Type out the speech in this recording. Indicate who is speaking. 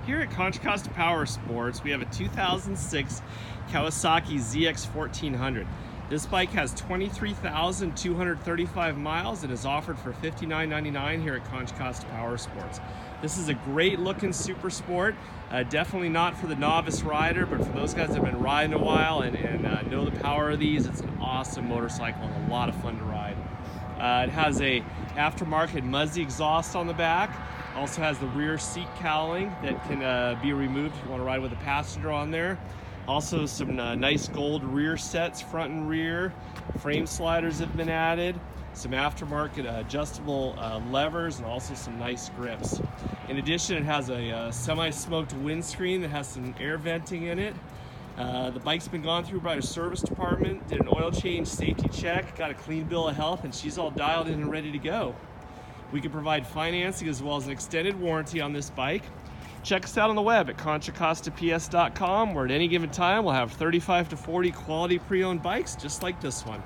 Speaker 1: Here at Contra Costa Powersports, we have a 2006 Kawasaki ZX-14. This bike has 23,235 miles and is offered for $59.99 here at Contra Costa Powersports. This is a great looking super sport, definitely not for the novice rider, but for those guys that have been riding a while and know the power of these. It's an awesome motorcycle and a lot of fun to ride. It has a aftermarket Muzzy exhaust on the back. Also has the rear seat cowling that can be removed if you want to ride with a passenger on there. Also some nice gold rear sets, front and rear. Frame sliders have been added. Some aftermarket adjustable levers and also some nice grips. In addition, it has a semi-smoked windscreen that has some air venting in it. The bike's been gone through by our service department, did an oil change, safety check, got a clean bill of health, and she's all dialed in and ready to go. We can provide financing as well as an extended warranty on this bike. Check us out on the web at contracostaps.com, where at any given time we'll have 35 to 40 quality pre-owned bikes just like this one.